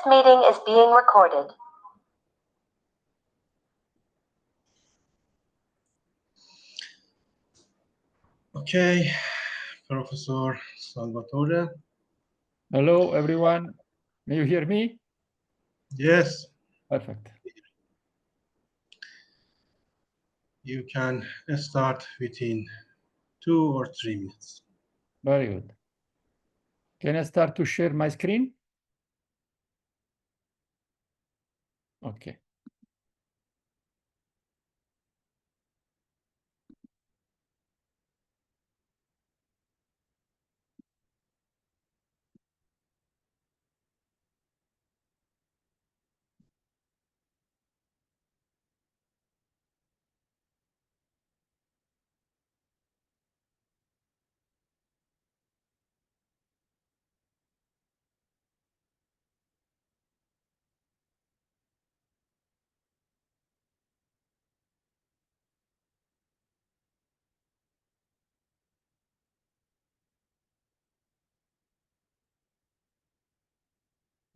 This meeting is being recorded. Okay, Professor Salvatore. Hello, everyone. May you hear me? Yes. Perfect. You can start within 2 or 3 minutes. Very good. Can I start to share my screen? Okay.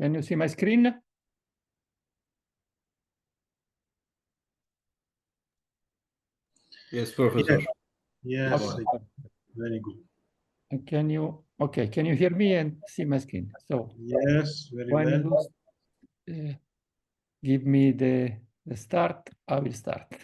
Can you see my screen? Yes, Professor. Yes, Okay. very good. And can you hear me and see my screen? So yes, very when well. you give me the start, I will start.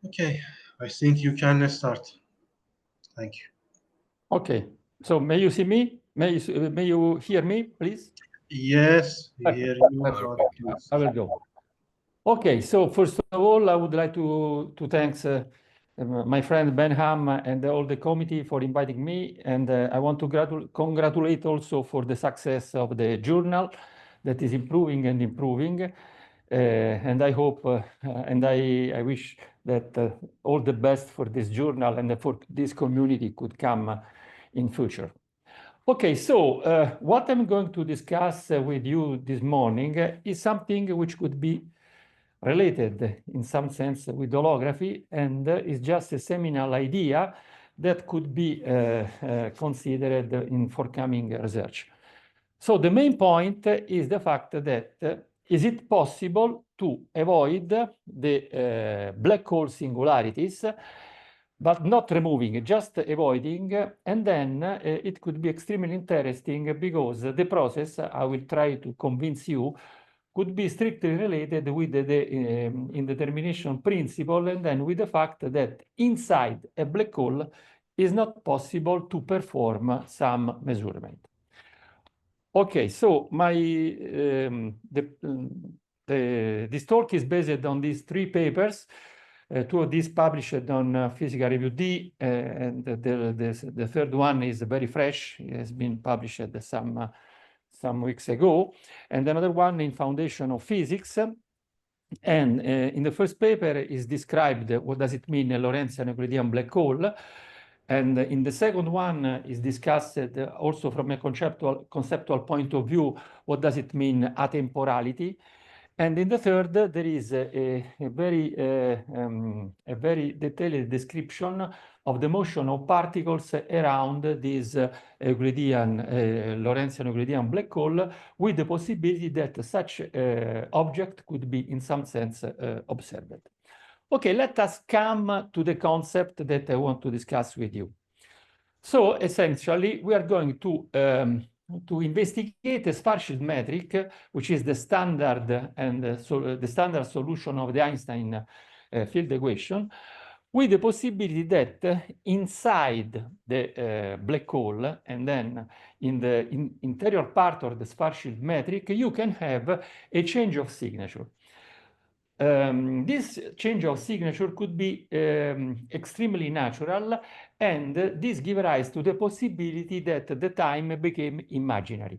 Okay, I think you can start. Thank you. Okay. So may you see me? May you hear me, please? Yes, we hear you. I will go. Okay, so first of all, I would like to thank my friend Benham and all the committee for inviting me, and I want to congratulate also for the success of the journal that is improving and improving. And I hope and I wish that all the best for this journal and for this community could come in future. Okay, so what I'm going to discuss with you this morning is something which could be related in some sense with holography, and is just a seminal idea that could be considered in forthcoming research. So the main point is the fact that is it possible to avoid the black hole singularities, but not removing, just avoiding, and then it could be extremely interesting because the process, I will try to convince you, could be strictly related with the indetermination principle, and then with the fact that inside a black hole is not possible to perform some measurement. Okay, so this talk is based on these 3 papers. 2 of these published on Physical Review D, and the third one is very fresh. It has been published some weeks ago, and another one in Foundation of Physics. And in the first paper is described what does it mean a Lorentzian-Euclidean black hole. And in the second one is discussed also from a conceptual point of view, what does it mean atemporality. And in the third, there is a very detailed description of the motion of particles around this Lorentzian-Euclidean black hole, with the possibility that such object could be, in some sense, observed. Okay, let us come to the concept that I want to discuss with you. So essentially, we are going to investigate a Schwarzschild metric, which is the standard and so the standard solution of the Einstein field equation, with the possibility that inside the black hole and then in the interior part of the Schwarzschild metric, you can have a change of signature. This change of signature could be extremely natural, and this gives rise to the possibility that the time became imaginary.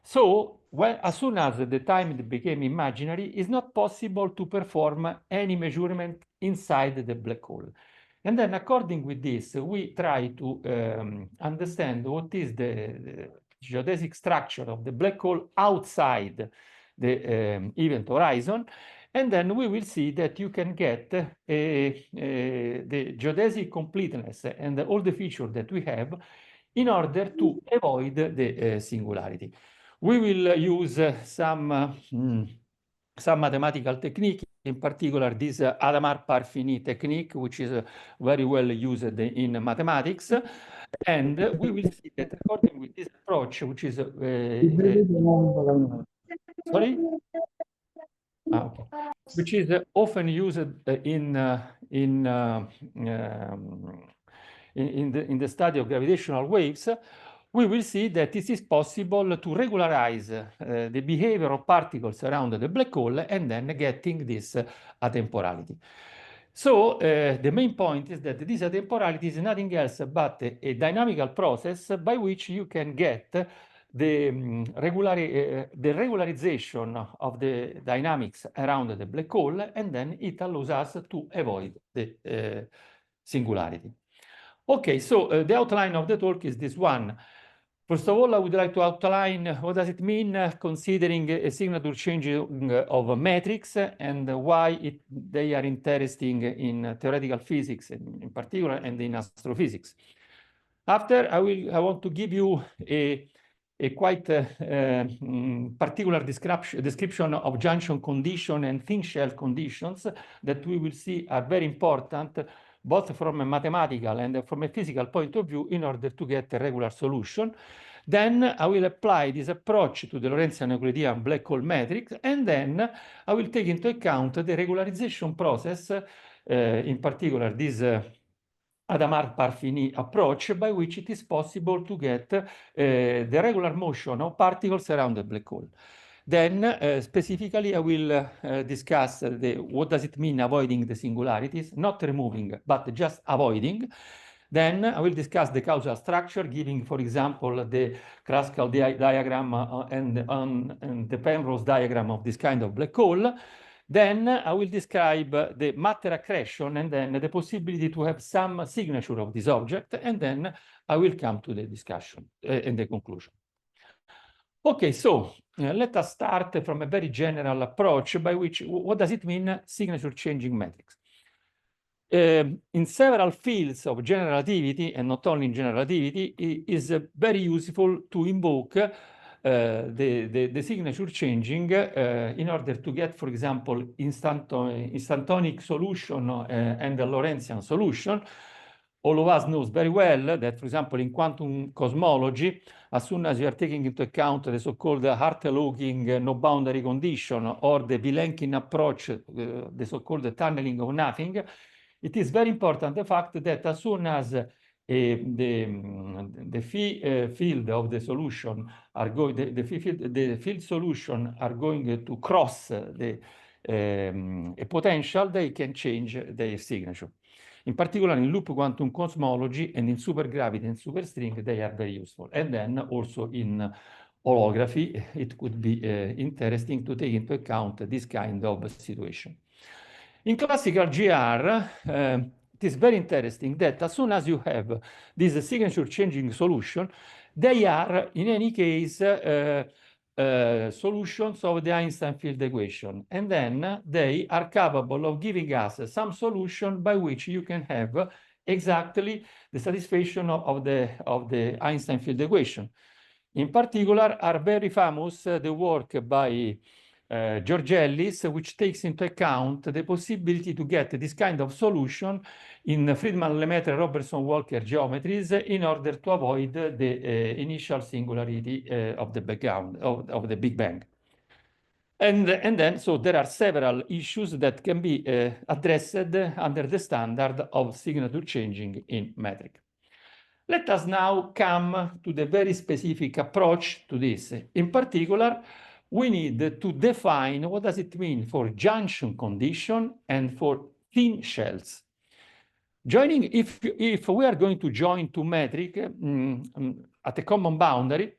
So, as soon as the time became imaginary, it's not possible to perform any measurement inside the black hole. And then, according with this, we try to understand what is the geodesic structure of the black hole outside the event horizon. And then we will see that you can get the geodesic completeness and all the features that we have in order to avoid the singularity. We will use some mathematical technique, in particular this Hadamard-Parfini technique, which is very well used in mathematics. And we will see that according with this approach, which is sorry? Okay. Which is often used in the study of gravitational waves, we will see that it is possible to regularize the behavior of particles around the black hole and then getting this atemporality. So the main point is that this atemporality is nothing else but a dynamical process by which you can get the regularization of the dynamics around the black hole, and then it allows us to avoid the singularity. Okay, so the outline of the talk is this one. First of all, I would like to outline what does it mean considering a signature changing of metrics and why they are interesting in theoretical physics in particular and in astrophysics. After, I want to give you a quite particular description of junction condition and thin shell conditions that we will see are very important both from a mathematical and from a physical point of view in order to get a regular solution. Then I will apply this approach to the Lorentzian-Euclidean black hole metric, and then I will take into account the regularization process, in particular this Hadamard-Parfini approach, by which it is possible to get the regular motion of particles around the black hole. Then, specifically, I will discuss what does it mean avoiding the singularities, not removing, but just avoiding. Then I will discuss the causal structure, giving, for example, the Kruskal diagram and the Penrose diagram of this kind of black hole. Then I will describe the matter accretion and then the possibility to have some signature of this object, and then I will come to the discussion and the conclusion. Okay, so let us start from a very general approach by which, what does it mean, signature changing metrics? In several fields of general relativity, and not only in general relativity, it is very useful to invoke the signature changing in order to get, for example, instantonic solution and the Lorentzian solution. All of us knows very well that, for example, in quantum cosmology, as soon as you are taking into account the so-called Hartloging no boundary condition or the Vilenkin approach, the so-called tunneling of nothing, it is very important the fact that as soon as the field of the solution are going, the field solution are going to cross a potential, they can change their signature. In particular, in loop quantum cosmology and in supergravity and superstring, they are very useful. And then also in holography, it could be interesting to take into account this kind of situation. In classical GR, it is very interesting that as soon as you have this signature changing solution, they are in any case solutions of the Einstein field equation, and then they are capable of giving us some solution by which you can have exactly the satisfaction of the Einstein field equation. In particular, are very famous the work by George Ellis, which takes into account the possibility to get this kind of solution in Friedmann-Lemaitre-Robertson-Walker geometries in order to avoid the initial singularity of the background of the Big Bang. And then, so there are several issues that can be addressed under the standard of signature changing in metric. Let us now come to the very specific approach to this. In particular, we need to define what does it mean for junction condition and for thin shells. Joining, if we are going to join two metric at a common boundary,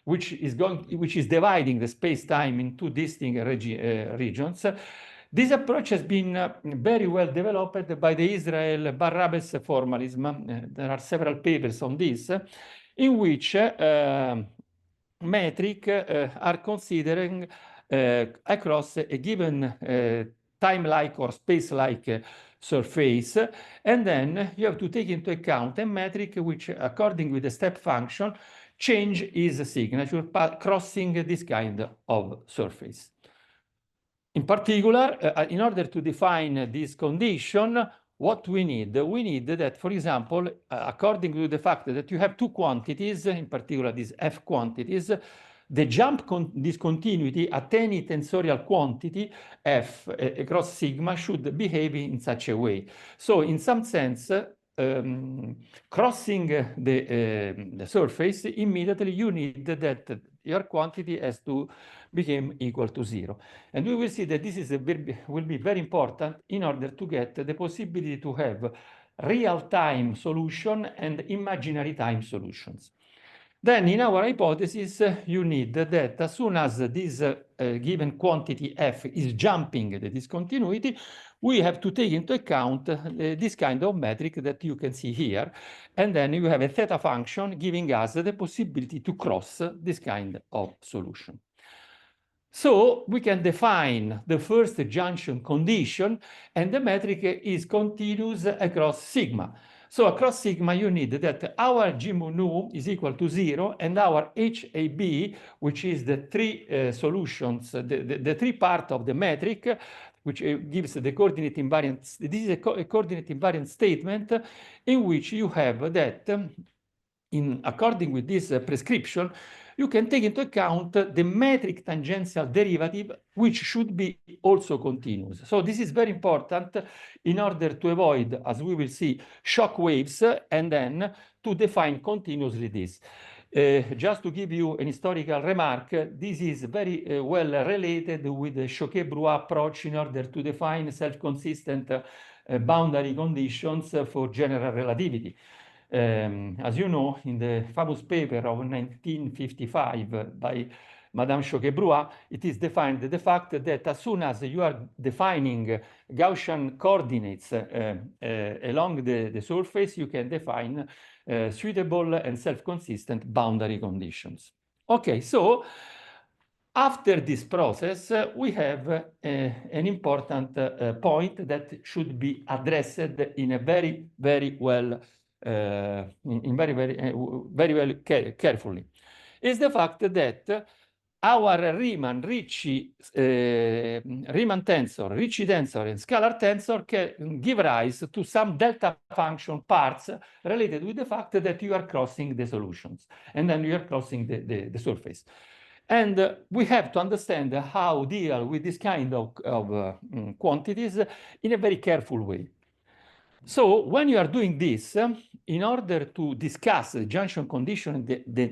which is dividing the space-time in two distinct regions, this approach has been very well developed by the Israel Barrabes formalism. There are several papers on this, in which metric are considering across a given time-like or space-like surface, and then you have to take into account a metric which, according with the step function, change its signature crossing this kind of surface. In particular, in order to define this condition, what we need that, for example, according to the fact that you have two quantities, in particular these F quantities, the jump discontinuity at any tensorial quantity F across sigma should behave in such a way. So in some sense, crossing the surface, immediately you need that your quantity has to become equal to 0. And we will see that this will be very important in order to get the possibility to have real-time solution and imaginary time solutions. Then in our hypothesis, you need that as soon as this given quantity F is jumping the discontinuity, we have to take into account this kind of metric that you can see here. And then you have a theta function giving us the possibility to cross this kind of solution. So we can define the first junction condition, and the metric is continuous across sigma. So across sigma, you need that our G mu nu is equal to 0, and our HAB, which is the three solutions, the three part of the metric, which gives the coordinate invariant. This is a coordinate invariant statement in which you have that, according with this prescription, you can take into account the metric tangential derivative, which should be also continuous. So this is very important in order to avoid, as we will see, shock waves, and then to define continuously this. Just to give you an historical remark, this is very well related with the Choquet-Brouat approach in order to define self-consistent boundary conditions for general relativity. As you know, in the famous paper of 1955 by Madame Choquet-Brouat, it is defined the fact that as soon as you are defining Gaussian coordinates along the surface, you can define suitable and self-consistent boundary conditions. Okay, so after this process, we have an important point that should be addressed in a very, very well carefully, is the fact that our Riemann-Ricci tensor, and scalar tensor can give rise to some delta function parts related with the fact that you are crossing the solutions, and then you are crossing the surface. And we have to understand how deal with this kind of quantities in a very careful way. So when you are doing this, in order to discuss the junction condition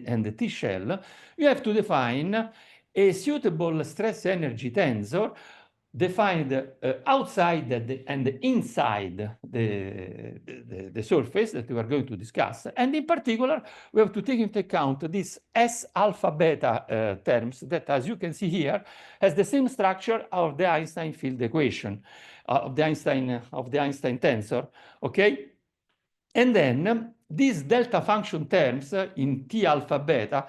and the T-shell, you have to define a suitable stress energy tensor defined outside and inside the surface that we are going to discuss. And in particular, we have to take into account these S alpha beta terms that, as you can see here, has the same structure of the Einstein field equation, of the Einstein tensor, okay? And then these delta function terms in T alpha beta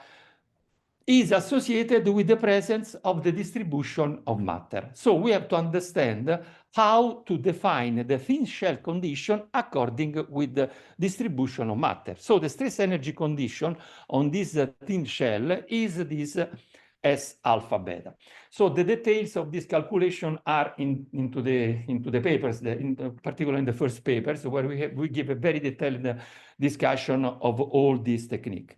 is associated with the presence of the distribution of matter. So we have to understand how to define the thin shell condition according with the distribution of matter. So the stress energy condition on this thin shell is this S alpha beta. So the details of this calculation are into the papers, in particular in the first papers, where we give a very detailed discussion of all this technique.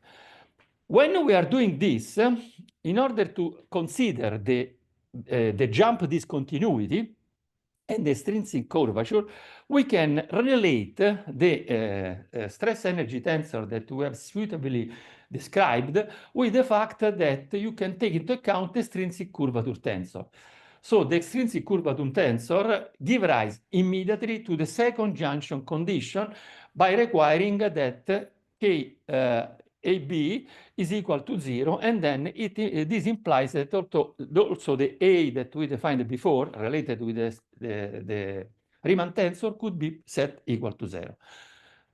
When we are doing this, in order to consider the jump discontinuity and the extrinsic curvature, we can relate the stress energy tensor that we have suitably described with the fact that you can take into account the extrinsic curvature tensor. So the extrinsic curvature tensor gives rise immediately to the second junction condition by requiring that K AB is equal to 0, and then this implies that also the A that we defined before, related with the Riemann tensor, could be set equal to 0.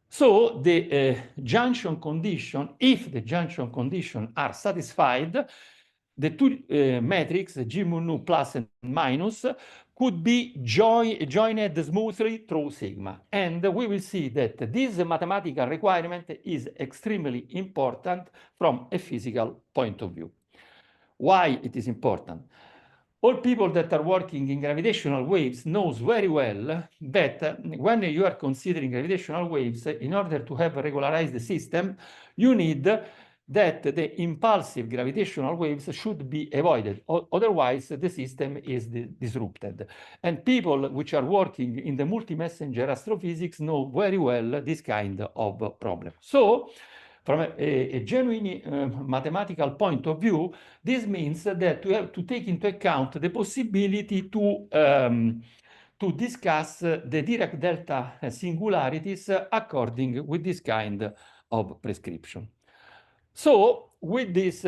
So the junction condition, if the junction conditions are satisfied, the two metrics, G mu nu plus and minus, could be joined smoothly through sigma. And we will see that this mathematical requirement is extremely important from a physical point of view. Why it is important? All people that are working in gravitational waves knows very well that when you are considering gravitational waves, in order to have a regularized system, you need that the impulsive gravitational waves should be avoided. Otherwise, the system is disrupted. And people which are working in the multi-messenger astrophysics know very well this kind of problem. So, from a genuine mathematical point of view, this means that we have to take into account the possibility to discuss the Dirac delta singularities according with this kind of prescription. So with this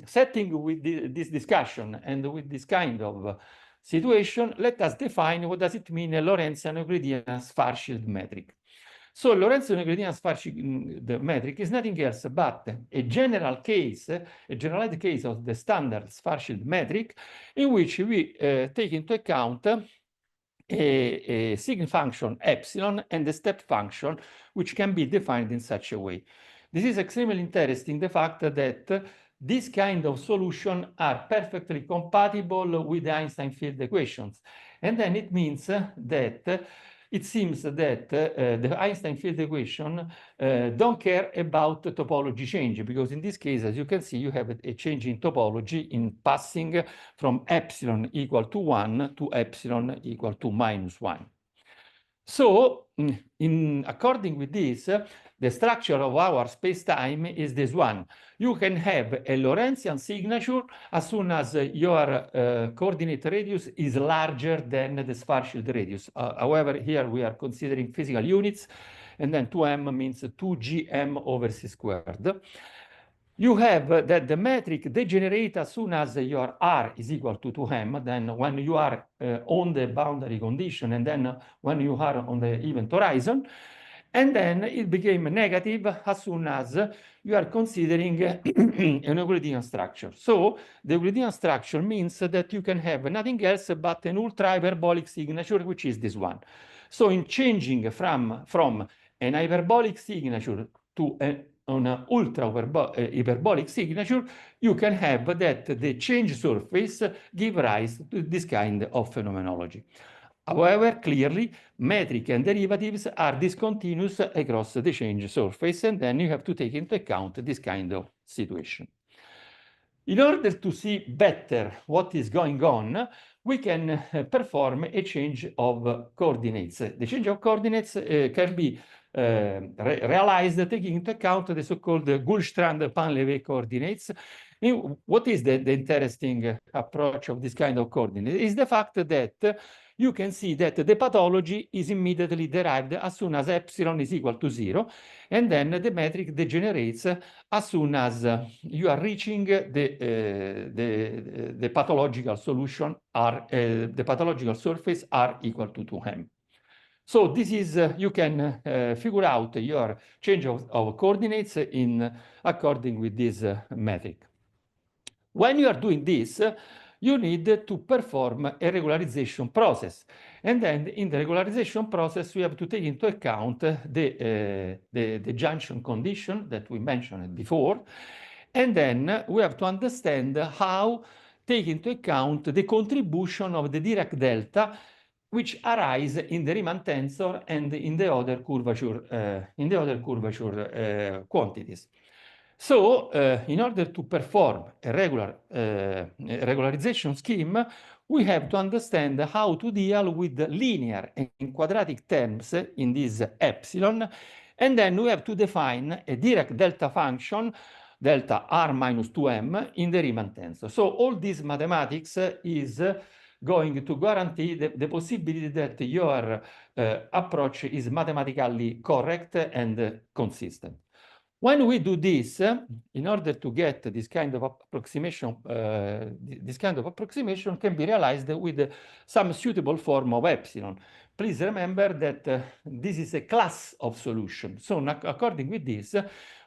setting, with this discussion and with this kind of situation, let us define what does it mean a Lorentzian-Euclidean Schwarzschild metric. So Lorentzian-Euclidean Schwarzschild metric is nothing else but a general case, a generalized case of the standard Schwarzschild metric, in which we take into account a sign function epsilon and a step function, which can be defined in such a way. This is extremely interesting, the fact that this kind of solution are perfectly compatible with the Einstein field equations. And then it means that it seems that the Einstein field equation don't care about the topology change, because in this case, as you can see, you have a change in topology in passing from epsilon equal to 1 to epsilon equal to -1. So, according with this, the structure of our space-time is this one. You can have a Lorentzian signature as soon as your coordinate radius is larger than the Schwarzschild radius. However, here we are considering physical units, and then 2m means 2gm over c squared. You have that the metric degenerates as soon as your R is equal to 2m, then when you are on the boundary condition, and then when you are on the event horizon, and then it became negative as soon as you are considering an Euclidean structure. So the Euclidean structure means that you can have nothing else but an ultra-hyperbolic signature, which is this one. So in changing from an hyperbolic signature to an ultra-hyperbolic signature, you can have that the change surface give rise to this kind of phenomenology. However, clearly, metric and derivatives are discontinuous across the change surface, and then you have to take into account this kind of situation. In order to see better what is going on, we can perform a change of coordinates. The change of coordinates can be realized taking into account the so-called Goulstrand-Painlevé coordinates. What is the interesting approach of this kind of coordinate? Is the fact that you can see that the pathology is immediately derived as soon as epsilon is equal to 0, and then the metric degenerates as soon as you are reaching the pathological solution, the pathological surface R equal to 2m. So this is, you can figure out your change of coordinates according with this metric. When you are doing this, you need to perform a regularization process. And then in the regularization process, we have to take into account the junction condition that we mentioned before. And then we have to understand how take into account the contribution of the Dirac delta which arise in the Riemann tensor and in the other curvature quantities. So, in order to perform a regularization scheme, we have to understand how to deal with linear and quadratic terms in this epsilon, and then we have to define a Dirac delta function, delta r minus 2m, in the Riemann tensor. So all this mathematics is going to guarantee the possibility that your approach is mathematically correct and consistent. When we do this, in order to get this kind of approximation, can be realized with some suitable form of epsilon. Please remember that this is a class of solution. So according with this,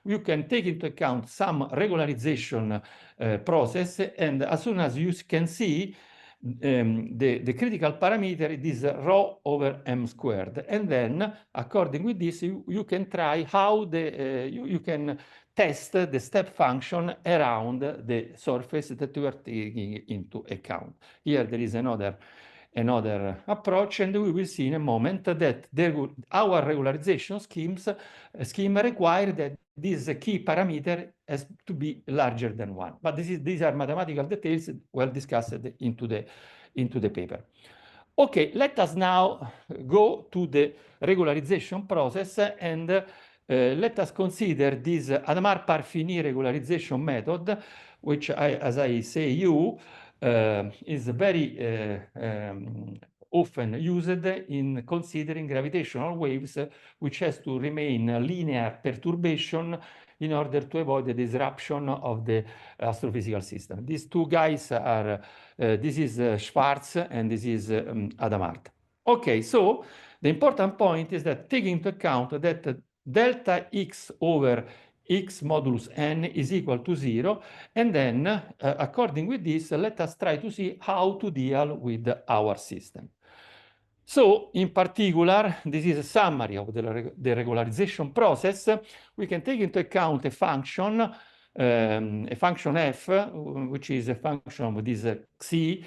you can take into account some regularization process, and as soon as you can see the critical parameter is rho over m squared, and then according with this you can try how you can test the step function around the surface that you are taking into account. Here there is another approach, and we will see in a moment that our regularization scheme require that this key parameter has to be larger than 1. But these are mathematical details well discussed into the paper. Okay, let us now go to the regularization process, and let us consider this Hadamard-Parfini regularization method, which, as I say is very often used in considering gravitational waves, which has to remain linear perturbation in order to avoid the disruption of the astrophysical system. These two guys are, this is Schwarz and this is Hadamard. Okay, so the important point is that taking into account that delta x over x modulus n is equal to 0, and then according with this, let us try to see how to deal with our system. So in particular, this is a summary of the regularization process. We can take into account a function f, which is a function of this xi,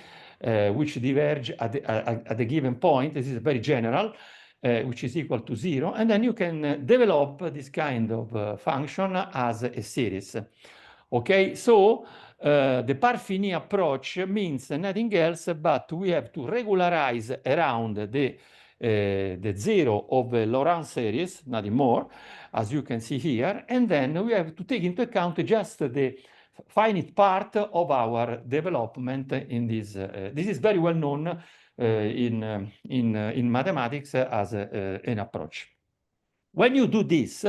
which diverge at a given point. This is very general, which is equal to 0. And then you can develop this kind of function as a series. Okay, so the Parfini approach means nothing else, but we have to regularize around the zero of the Laurent series, nothing more, as you can see here, and then we have to take into account just the finite part of our development in this. This is very well known in mathematics as an approach. When you do this,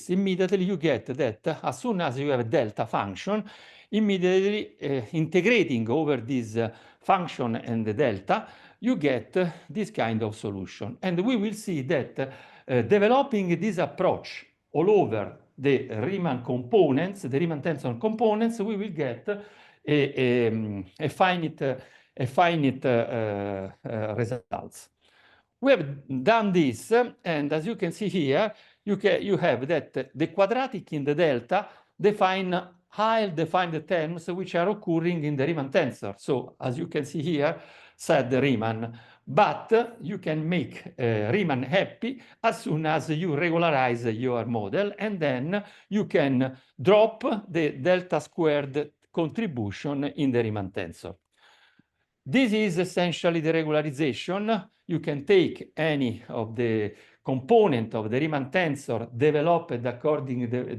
immediately you get that as soon as you have a delta function, immediately integrating over this function and the delta, you get this kind of solution. And we will see that developing this approach all over the Riemann components, the Riemann tensor components, we will get a finite results. We have done this, and as you can see here, you have that the quadratic in the delta define highly defined terms which are occurring in the Riemann tensor. So as you can see here, said Riemann, but you can make Riemann happy as soon as you regularize your model, and then you can drop the delta squared contribution in the Riemann tensor. This is essentially the regularization. You can take any of the component of the Riemann tensor developed according to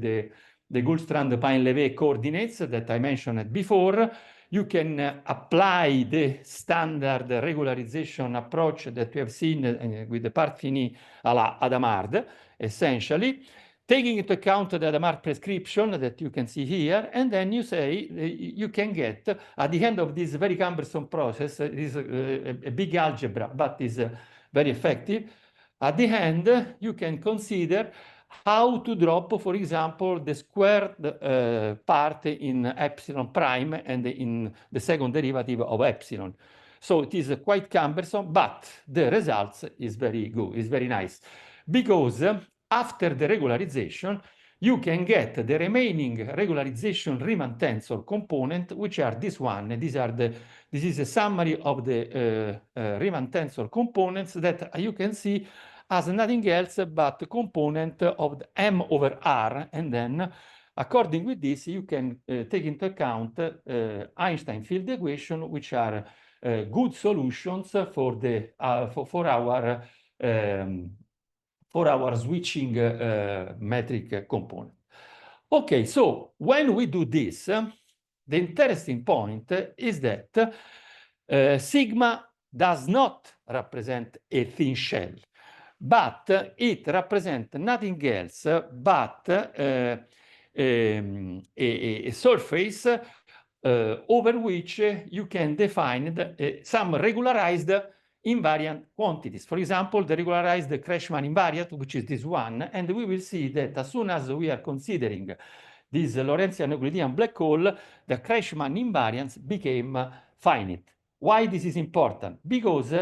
the Goldstrand-Painlevé coordinates that I mentioned before. You can apply the standard regularization approach that we have seen with the Parfini alla Hadamard, essentially, taking into account the Hadamard prescription that you can see here, and then you say you can get, at the end of this very cumbersome process, it is a big algebra, but is very effective. At the end, you can consider how to drop, for example, the squared part in epsilon prime and in the second derivative of epsilon. So it is quite cumbersome, but the results is very good, is very nice. Because after the regularization, you can get the remaining regularization Riemann tensor component, which are this one. This is a summary of the Riemann tensor components that you can see as nothing else but the component of the M over R. And then, according with this, you can take into account Einstein field equation, which are good solutions for the for our switching metric component. Okay, so when we do this, the interesting point is that sigma does not represent a thin shell, but it represents nothing else but a surface over which you can define some regularized invariant quantities. For example, the regularized Kretschmann invariant, which is this one, and we will see that as soon as we are considering this Lorentzian-Euclidean black hole, the Kretschmann invariance became finite. Why this is important? Because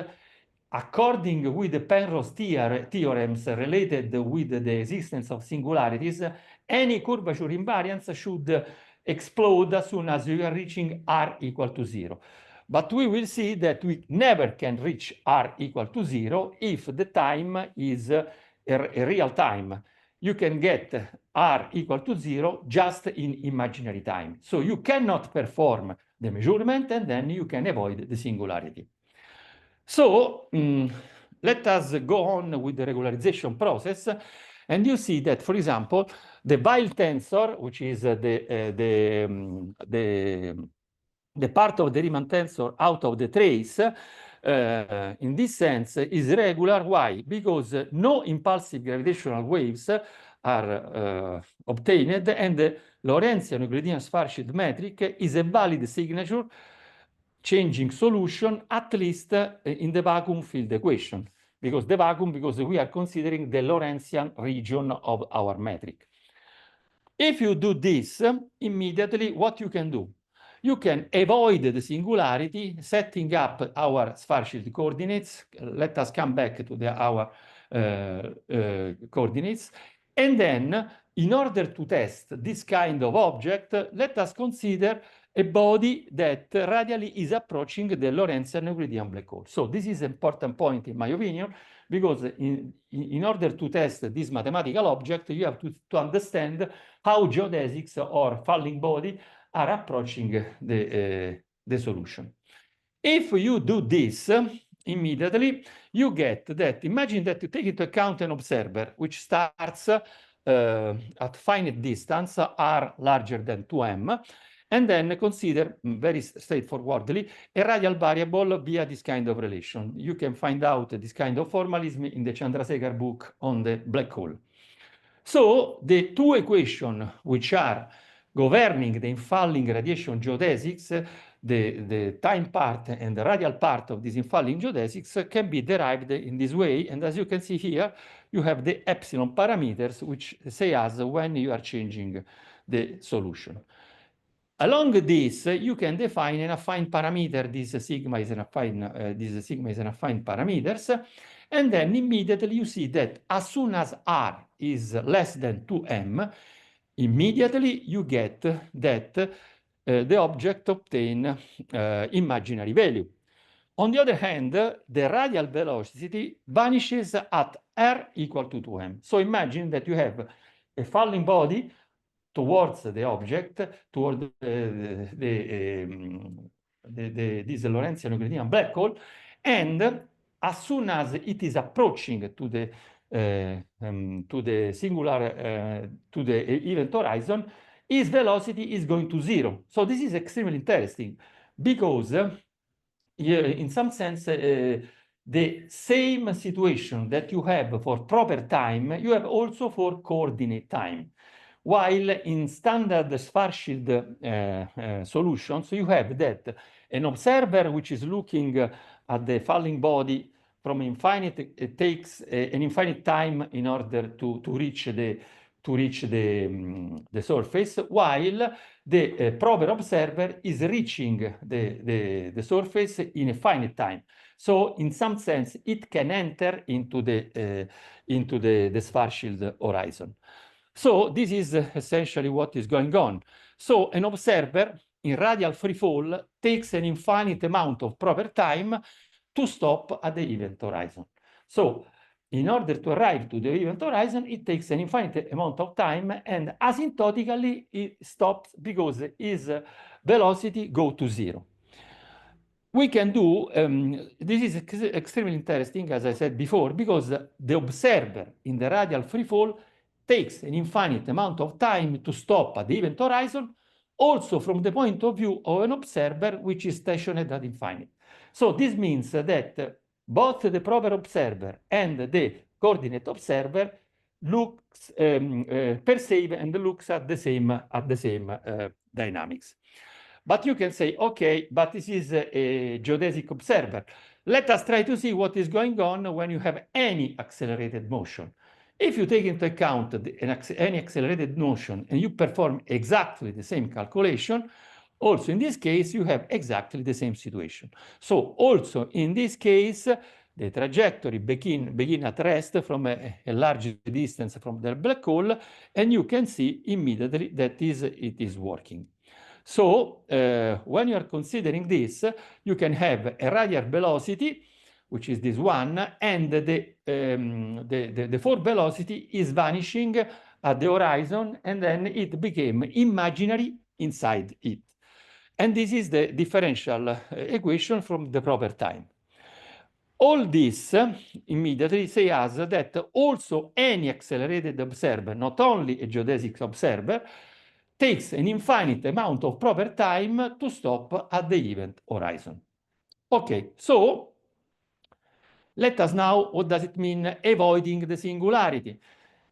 according with the Penrose theorems related with the existence of singularities, any curvature invariance should explode as soon as you are reaching R equal to 0. But we will see that we never can reach R equal to 0 if the time is a real time. You can get R equal to 0 just in imaginary time. So you cannot perform the measurement and then you can avoid the singularity. So let us go on with the regularization process. And you see that, for example, the Weil tensor, which is the part of the Riemann tensor out of the trace, in this sense, is regular. Why? Because no impulsive gravitational waves are obtained, and the Lorentzian-Euclidean Schwarzschild metric is a valid signature changing solution, at least in the vacuum field equation. Because we are considering the Lorentzian region of our metric. If you do this, immediately what you can do? You can avoid the singularity, setting up our Schwarzschild coordinates. Let us come back to our coordinates. And then, in order to test this kind of object, let us consider a body that radially is approaching the Lorentzian-Euclidean black hole. So this is an important point, in my opinion, because in order to test this mathematical object, you have to understand how geodesics or falling body are approaching the solution. If you do this, immediately you get that, imagine that you take into account an observer which starts at finite distance, r larger than 2m, and then consider very straightforwardly a radial variable via this kind of relation. You can find out this kind of formalism in the Chandrasekhar book on the black hole. So the two equations which are governing the infalling radiation geodesics, the time part and the radial part of this infalling geodesics can be derived in this way. And as you can see here, you have the epsilon parameters, which say us when you are changing the solution. Along this, you can define an affine parameter. This sigma is an affine parameters. And then immediately you see that as soon as R is less than 2m, immediately you get that the object obtain imaginary value. On the other hand, the radial velocity vanishes at r equal to 2m. So imagine that you have a falling body towards the object, toward this Lorentzian-Euclidean black hole, and as soon as it is approaching to the singular, to the event horizon, its velocity is going to 0. So this is extremely interesting because in some sense, the same situation that you have for proper time, you have also for coordinate time. While in standard Schwarzschild solutions, you have that an observer which is looking at the falling body from infinite, it takes an infinite time in order to reach the surface, while the proper observer is reaching the surface in a finite time. So in some sense, it can enter into the Schwarzschild horizon. So this is essentially what is going on. So an observer in radial free fall takes an infinite amount of proper time to stop at the event horizon. So in order to arrive to the event horizon, it takes an infinite amount of time, and asymptotically it stops because its velocity goes to zero. We can do, this is extremely interesting, as I said before, because the observer in the radial free fall takes an infinite amount of time to stop at the event horizon, also from the point of view of an observer which is stationed at infinite. So this means that both the proper observer and the coordinate observer looks perceive and looks at the same dynamics. But you can say, okay, but this is a geodesic observer. Let us try to see what is going on when you have any accelerated motion. If you take into account any accelerated motion and you perform exactly the same calculation, also in this case, you have exactly the same situation. So also in this case, the trajectory begin at rest from a large distance from the black hole, and you can see immediately that it is working. So when you are considering this, you can have a radial velocity, which is this one, and the forward velocity is vanishing at the horizon, and then it became imaginary inside it. And this is the differential equation from the proper time. All this immediately say us that also any accelerated observer, not only a geodesic observer, takes an infinite amount of proper time to stop at the event horizon. Okay, so let us now, what does it mean avoiding the singularity?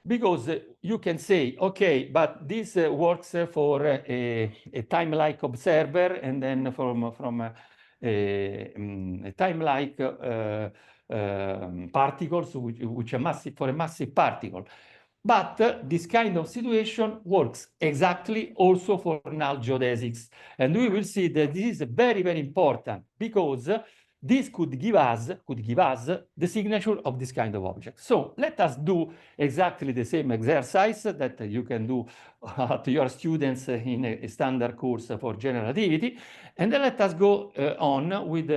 Because you can say, okay, but this works for a time-like observer, and then from a time-like particles, which are massive for a massive particle. But this kind of situation works exactly also for null geodesics. And we will see that this is very, very important, because this could give us the signature of this kind of object. So let us do exactly the same exercise that you can do to your students in a standard course for general relativity. And then let us go on with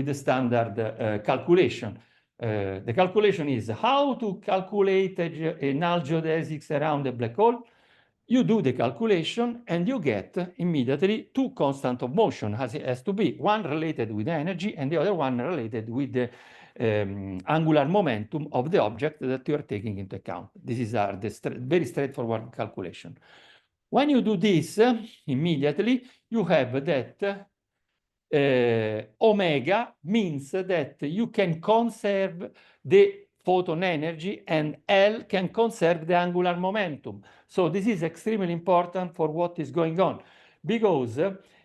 the standard calculation. The calculation is how to calculate a null geodesics around a black hole. You do the calculation and you get immediately two constants of motion, as it has to be, one related with energy and the other one related with the angular momentum of the object that you are taking into account. These are the very straightforward calculation. When you do this, immediately you have that omega means that you can conserve the photon energy, and L can conserve the angular momentum. So this is extremely important for what is going on, because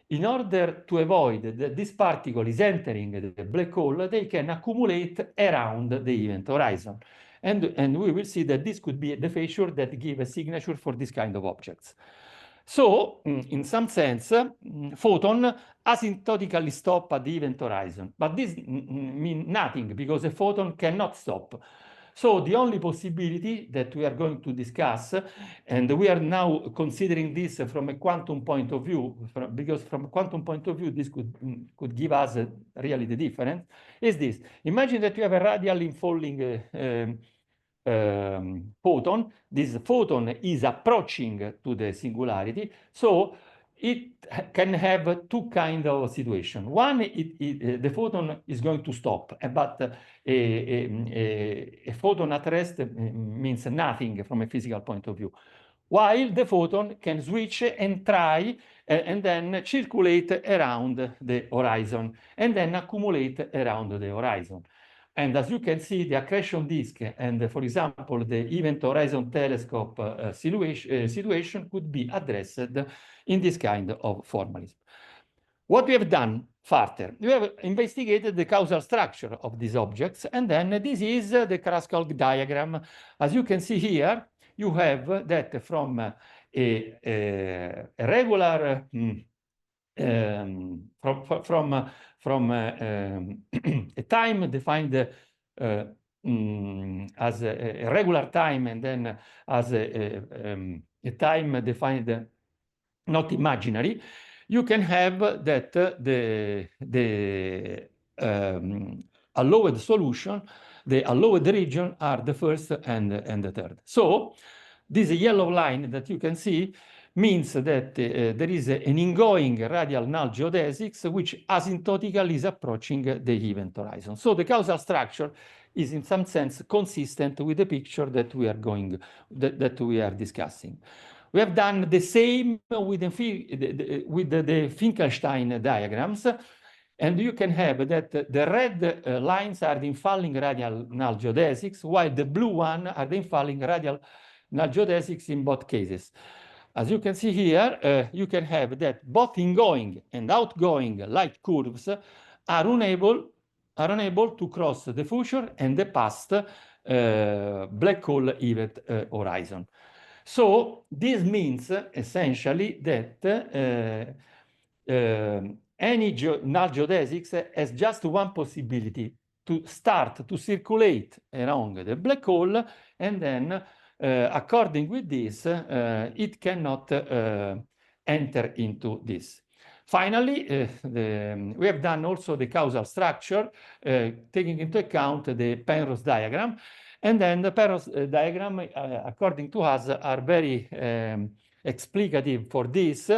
in order to avoid that this particle is entering the black hole, they can accumulate around the event horizon. And we will see that this could be the feature that give a signature for this kind of objects. So, in some sense, photon asymptotically stop at the event horizon. But this means nothing, because a photon cannot stop. So the only possibility that we are going to discuss, and we are now considering this from a quantum point of view, because from a quantum point of view, this could give us really the difference, is this. Imagine that you have a radially falling photon. This photon is approaching to the singularity, so it can have two kinds of situations. One, the photon is going to stop, but a photon at rest means nothing from a physical point of view, while the photon can switch and try and then circulate around the horizon and then accumulate around the horizon. And as you can see, the accretion disk and, for example, the event horizon telescope situation could be addressed in this kind of formalism. What we have done further, we have investigated the causal structure of these objects, and then this is the Kruskal diagram. As you can see here, you have that from a regular from a time defined as a regular time, and then as a time defined not imaginary, you can have that the allowed solution, the allowed region are the first and the third. So this yellow line that you can see means that there is an ingoing radial null geodesics which asymptotically is approaching the event horizon. So the causal structure is in some sense consistent with the picture that we are discussing. We have done the same with the Finkelstein diagrams, and you can have that the red lines are the infalling radial null geodesics, while the blue one are the infalling radial null geodesics in both cases. As you can see here, you can have that both ingoing and outgoing light curves are unable to cross the future and the past black hole event horizon. So this means essentially that any null geodesics has just one possibility: to start to circulate around the black hole, and then according with this, it cannot enter into this. Finally, we have done also the causal structure, taking into account the Penrose diagram. And then the Penrose diagram, according to us, are very explicative for this,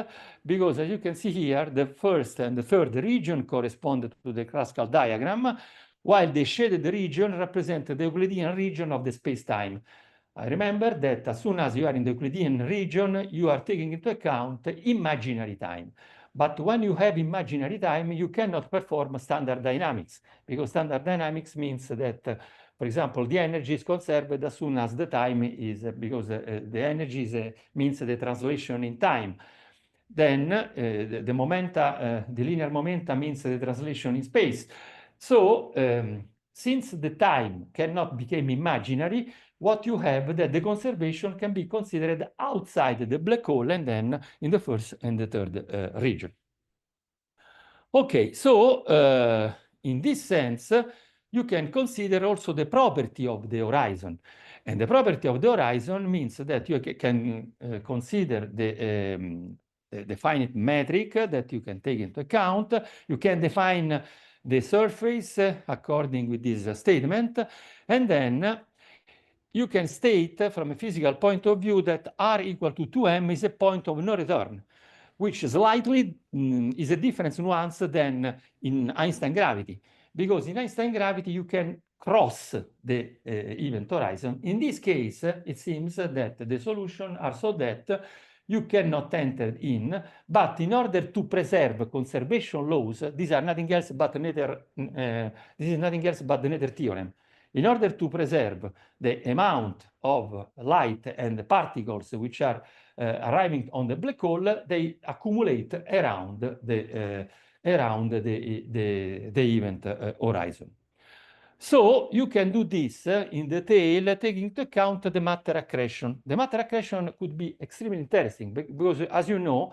because as you can see here, the first and the third region correspond to the Kruskal diagram, while the shaded region represents the Euclidean region of the space-time. I remember that as soon as you are in the Euclidean region, you are taking into account imaginary time. But when you have imaginary time, you cannot perform standard dynamics, because standard dynamics means that, for example, the energy is conserved as soon as the time is, because the energy means the translation in time. Then the momenta, the linear momenta means the translation in space. So since the time cannot become imaginary, what you have that the conservation can be considered outside the black hole, and then in the first and the third region. Okay, so in this sense, you can consider also the property of the horizon. And the property of the horizon means that you can consider the finite metric that you can take into account. You can define the surface according with this statement, and then you can state from a physical point of view that r equal to 2m is a point of no return, which slightly is a different nuance than in Einstein gravity, because in Einstein gravity you can cross the event horizon. In this case, it seems that the solutions are so that you cannot enter in, but in order to preserve conservation laws, these are nothing else but Noether, this is nothing else but the Noether theorem. In order to preserve the amount of light and particles which are arriving on the black hole, they accumulate around the event horizon. So you can do this in detail, taking into account the matter accretion. The matter accretion could be extremely interesting because, as you know,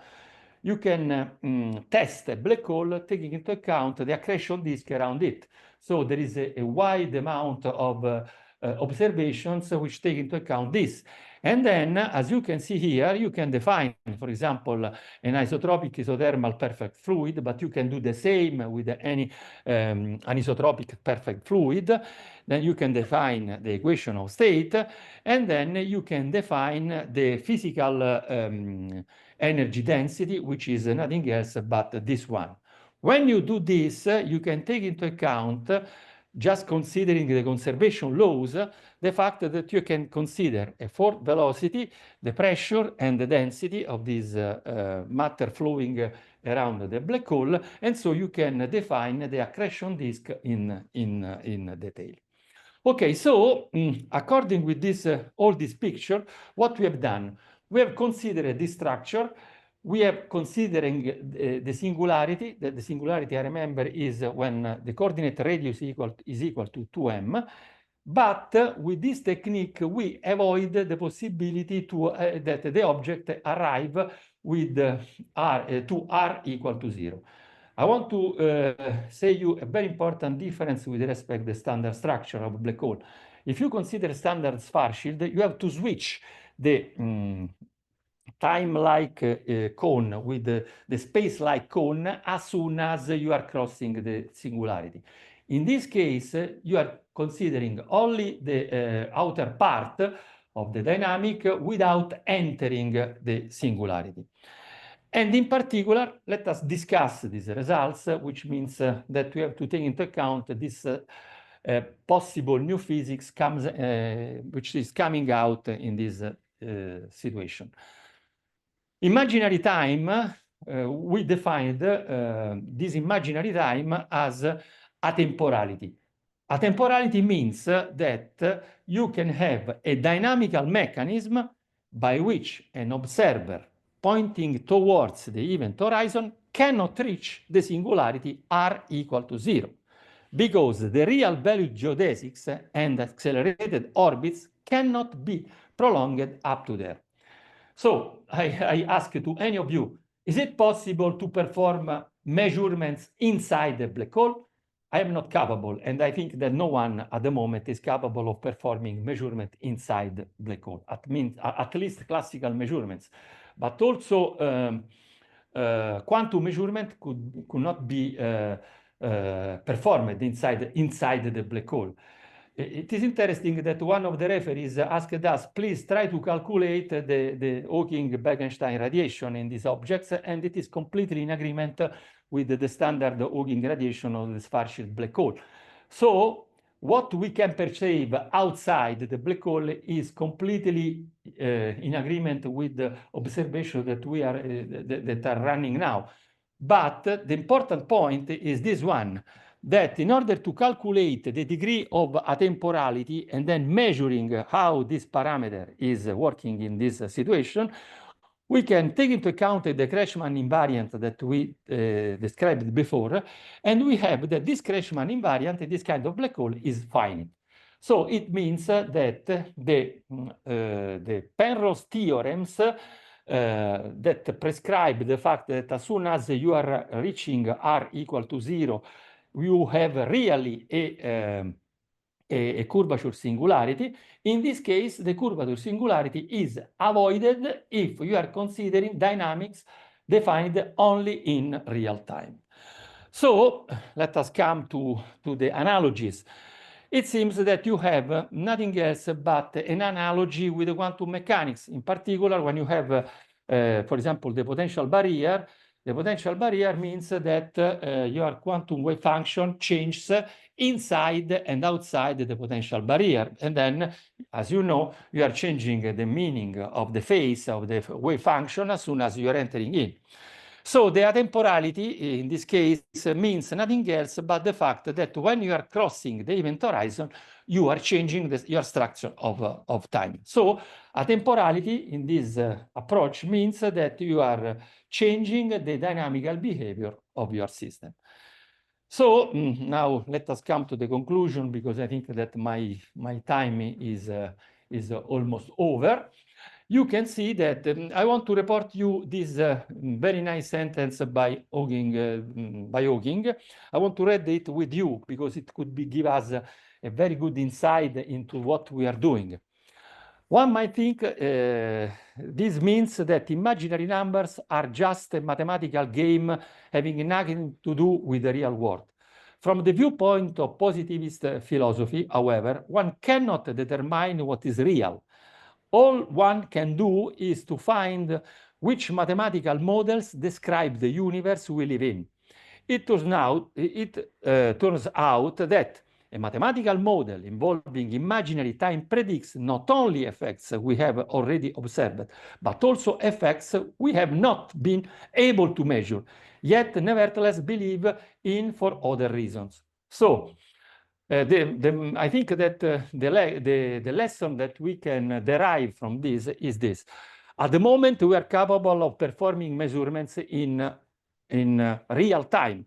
you can test a black hole taking into account the accretion disk around it. So there is a wide amount of observations which take into account this. And then, as you can see here, you can define, for example, an isotropic isothermal perfect fluid, but you can do the same with any anisotropic perfect fluid. Then you can define the equation of state, and then you can define the physical energy density, which is nothing else but this one. When you do this, you can take into account, just considering the conservation laws, the fact that you can consider a force velocity, the pressure, and the density of this matter flowing around the black hole, and so you can define the accretion disk in detail. Okay, so according with this all this picture, what we have done, we have considered this structure we are considering the singularity. The singularity, I remember, is when the coordinate radius is equal to 2m. But with this technique, we avoid the possibility that the object arrive with to r equal to 0. I want to say you a very important difference with respect to the standard structure of a black hole. If you consider standard Schwarzschild, you have to switch the time-like cone with the space-like cone as soon as you are crossing the singularity. In this case, you are considering only the outer part of the dynamic without entering the singularity. And in particular, let us discuss these results, which means that we have to take into account this possible new physics which is coming out in this situation. Imaginary time, we defined this imaginary time as atemporality. Atemporality means that you can have a dynamical mechanism by which an observer pointing towards the event horizon cannot reach the singularity r equal to 0, because the real valued geodesics and accelerated orbits cannot be prolonged up to there. So I ask to any of you, is it possible to perform measurements inside the black hole? I am not capable, and I think that no one at the moment is capable of performing measurement inside the black hole, at least classical measurements. But also quantum measurement could not be performed inside the black hole. It is interesting that one of the referees asked us, please try to calculate the Hawking-Bekenstein radiation in these objects, and it is completely in agreement with the standard Hawking radiation of the Schwarzschild black hole. So what we can perceive outside the black hole is completely in agreement with the observation that we are that are running now. But the important point is this one, that in order to calculate the degree of atemporality and then measuring how this parameter is working in this situation, we can take into account the Kretschmann invariant that we described before, and we have that this Kretschmann invariant, this kind of black hole, is finite. So it means that the Penrose theorems that prescribe the fact that as soon as you are reaching r equal to 0, you have really a curvature singularity. In this case, the curvature singularity is avoided if you are considering dynamics defined only in real time. So let us come to the analogies. It seems that you have nothing else but an analogy with the quantum mechanics. In particular, when you have, for example, the potential barrier means that your quantum wave function changes inside and outside the potential barrier. And then, as you know, you are changing the meaning of the phase of the wave function as soon as you are entering in. So the atemporality in this case means nothing else but the fact that when you are crossing the event horizon, you are changing your structure of time. So atemporality in this approach means that you are changing the dynamical behavior of your system. So now let us come to the conclusion, because I think that my time is almost over. You can see that I want to report you this very nice sentence by Hawking. I want to read it with you because it could give us a very good insight into what we are doing. One might think this means that imaginary numbers are just a mathematical game having nothing to do with the real world. From the viewpoint of positivist philosophy, however, one cannot determine what is real. All one can do is to find which mathematical models describe the universe we live in. It turns out that a mathematical model involving imaginary time predicts not only effects we have already observed, but also effects we have not been able to measure, yet nevertheless believe in for other reasons. So, I think that the lesson that we can derive from this is this. At the moment, we are capable of performing measurements in real time.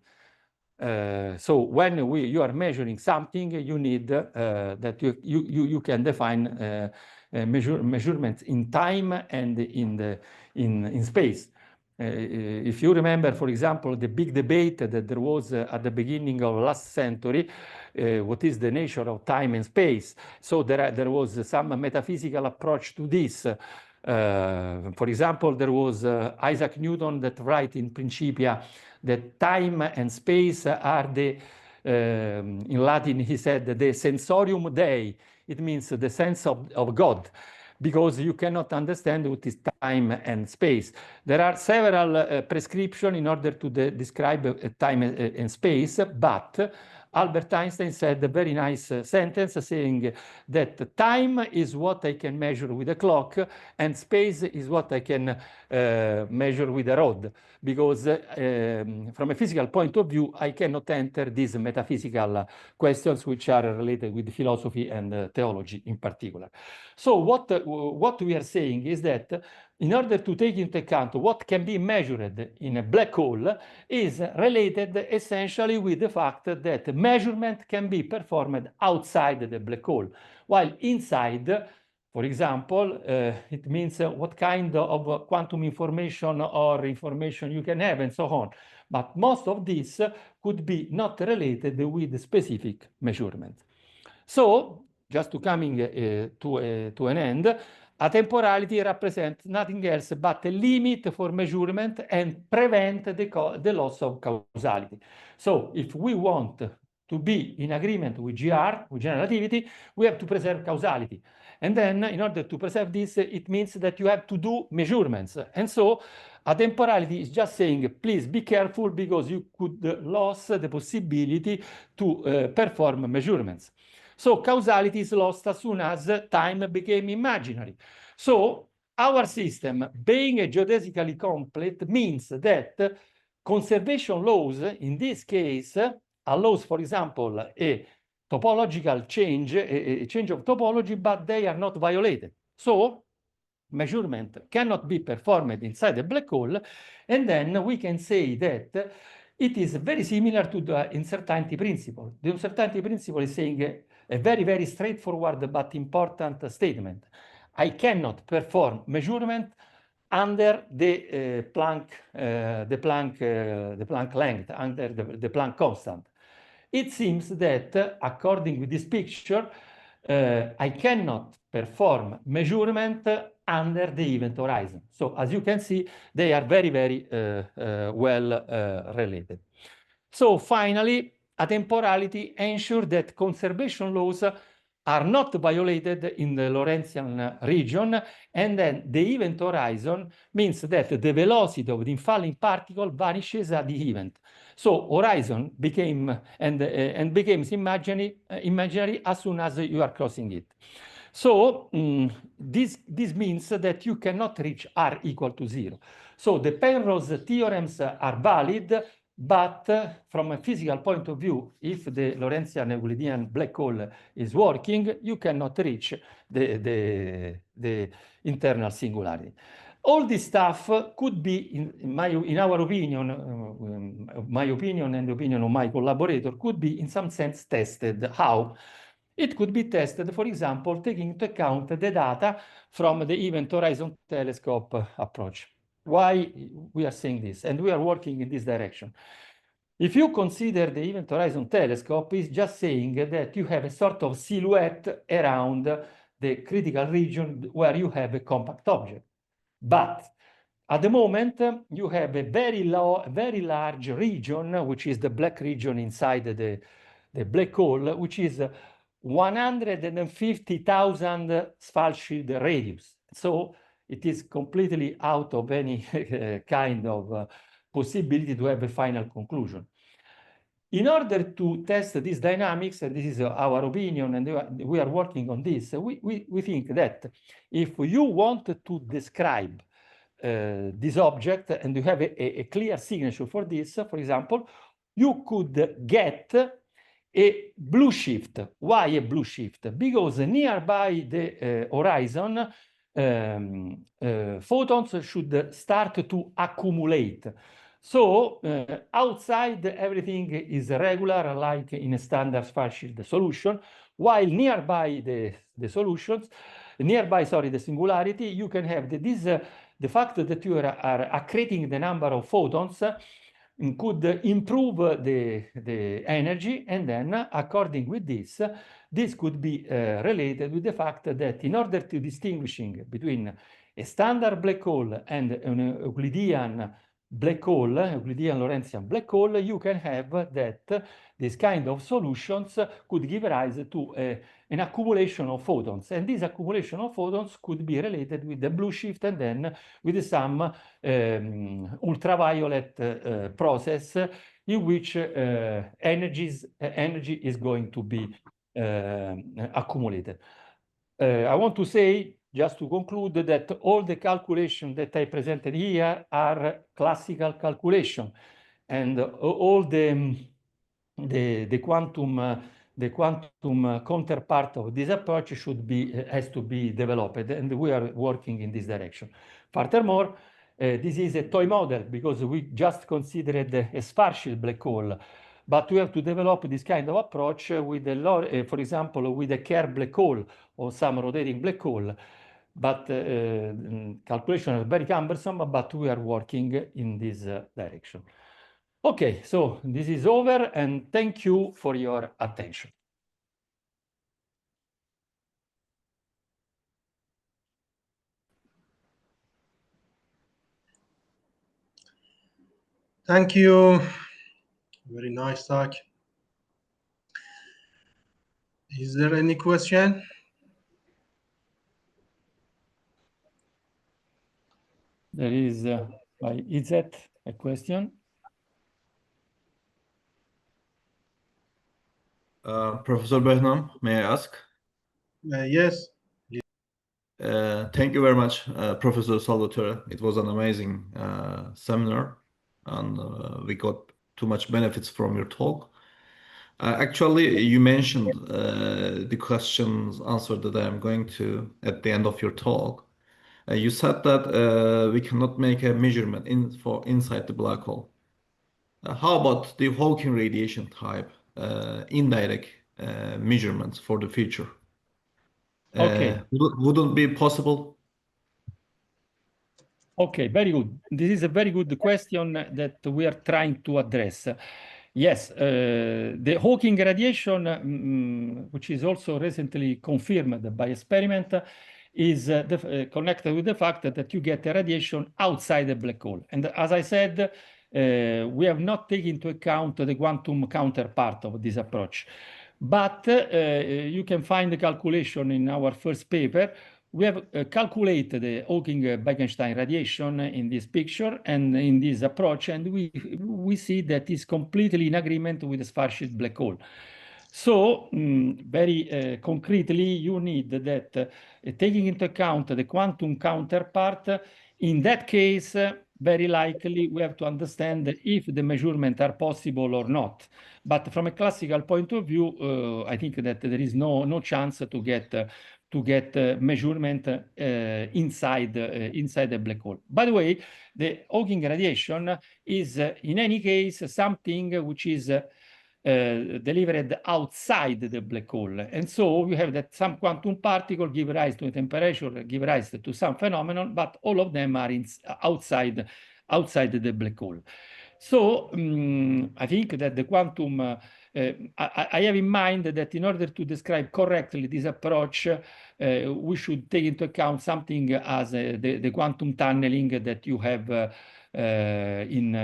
So when you are measuring something, you need that you can define measurements in time and in space. If you remember, for example, the big debate that there was at the beginning of last century, what is the nature of time and space? So there was some metaphysical approach to this. For example, there was Isaac Newton that wrote in Principia that time and space are the, in Latin he said, the sensorium Dei. It means the sense of God, because you cannot understand what is time and space. There are several prescriptions in order to describe time and space, but Albert Einstein said a very nice sentence saying that time is what I can measure with a clock and space is what I can measure with a rod, because from a physical point of view, I cannot enter these metaphysical questions which are related with philosophy and theology in particular. So what we are saying is that in order to take into account what can be measured in a black hole is related essentially with the fact that measurement can be performed outside the black hole, while inside, for example, it means what kind of quantum information or information you can have and so on. But most of this could be not related with specific measurements. So, just to coming to an end, atemporality represents nothing else but a limit for measurement and prevent the loss of causality. So if we want to be in agreement with GR, with general relativity, we have to preserve causality. And then in order to preserve this, it means that you have to do measurements. And so atemporality is just saying, please be careful because you could lose the possibility to perform measurements. So causality is lost as soon as time became imaginary. So our system, being geodesically complete, means that conservation laws, in this case, allows, for example, a topological change, a change of topology, but they are not violated. So measurement cannot be performed inside a black hole, and then we can say that it is very similar to the uncertainty principle. The uncertainty principle is saying a very, very straightforward but important statement. I cannot perform measurement under the Planck length, under the Planck constant. It seems that, according with this picture, I cannot perform measurement under the event horizon. So as you can see, they are very, very well related. So finally, atemporality ensures that conservation laws are not violated in the Lorentzian region, and then the event horizon means that the velocity of the infalling particle vanishes at the event. So horizon became and becomes imaginary as soon as you are crossing it. So this means that you cannot reach R equal to 0. So the Penrose theorems are valid, but from a physical point of view, if the Lorentzian-Euclidean black hole is working, you cannot reach the internal singularity. All this stuff could be, in our opinion, my opinion and the opinion of my collaborator, could be in some sense tested. How? It could be tested, for example, taking into account the data from the Event Horizon Telescope approach. Why we are saying this? And we are working in this direction. If you consider the Event Horizon Telescope, it's just saying that you have a sort of silhouette around the critical region where you have a compact object. But at the moment, you have a very large region, which is the black region inside the black hole, which is 150,000 Schwarzschild radius. So it is completely out of any kind of possibility to have a final conclusion. In order to test these dynamics, and this is our opinion, and we are working on this, we think that if you want to describe this object and you have a clear signature for this, for example, you could get a blue shift. Why a blue shift? Because nearby the horizon, photons should start to accumulate. So outside everything is regular, like in a standard sparse-field solution, while nearby the solutions, the singularity, you can have the fact that you are accreting the number of photons could improve the energy, and then according with this could be related with the fact that in order to distinguishing between a standard black hole and an Euclidean black hole, Euclidean Lorentzian black hole, you can have that this kind of solutions could give rise to an accumulation of photons, and this accumulation of photons could be related with the blue shift and then with some ultraviolet process in which energy is going to be accumulated. I want to say, just to conclude, that all the calculations that I presented here are classical calculation, and all the quantum counterpart of this approach has to be developed, and we are working in this direction. Furthermore, this is a toy model because we just considered a sparse black hole, but we have to develop this kind of approach with for example, with a Kerr black hole or some rotating black hole. But calculations are very cumbersome, but we are working in this direction. Okay, so this is over, and thank you for your attention. Thank you. Very nice talk. Is there any question? There is by Izet a question. Professor Behnam, may I ask? Yes. Thank you very much, Professor Salvatore. It was an amazing seminar, and we got too much benefits from your talk. Actually, you mentioned the questions answered that I am going to at the end of your talk. You said that we cannot make a measurement inside the black hole. How about the Hawking radiation type indirect measurements for the future? Okay. Wouldn't be possible? Okay, very good. This is a very good question that we are trying to address. Yes, the Hawking radiation, which is also recently confirmed by experiment, is connected with the fact that you get a radiation outside the black hole. And as I said, we have not taken into account the quantum counterpart of this approach. But you can find the calculation in our first paper. We have calculated the Hawking-Bekenstein radiation in this picture and in this approach, and we see that it's completely in agreement with the sparse black hole. So very concretely, you need that taking into account the quantum counterpart, in that case, very likely we have to understand if the measurements are possible or not. But from a classical point of view, I think that there is no chance to get measurement inside the black hole. By the way, the Hawking radiation is in any case something which is delivered outside the black hole. And so you have that some quantum particle give rise to a temperature, give rise to some phenomenon, but all of them are outside the black hole. So I think that the quantum, I have in mind that in order to describe correctly this approach, we should take into account something as the quantum tunneling that you have in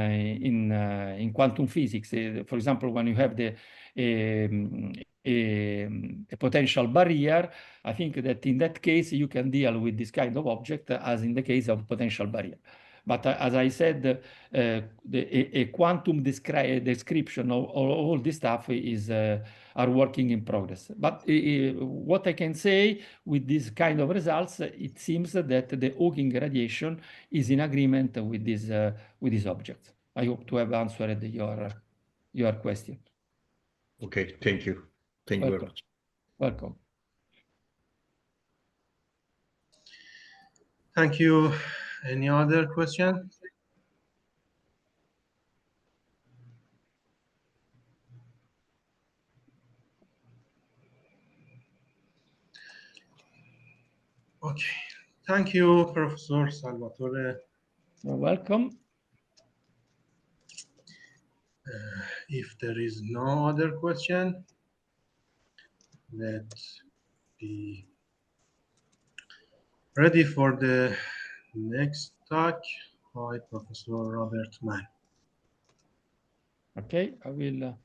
quantum physics. For example, when you have a potential barrier, I think that in that case you can deal with this kind of object as in the case of potential barrier. But as I said, a quantum description of all this stuff are working in progress. But what I can say with this kind of results, it seems that the Hawking radiation is in agreement with these objects. I hope to have answered your question. Okay, thank you. Thank you very much. Welcome. Thank you. Any other question? Okay. Thank you, Professor Salvatore. You're welcome. If there is no other question, let's be ready for the next talk by Professor Robert Mann. Okay, I will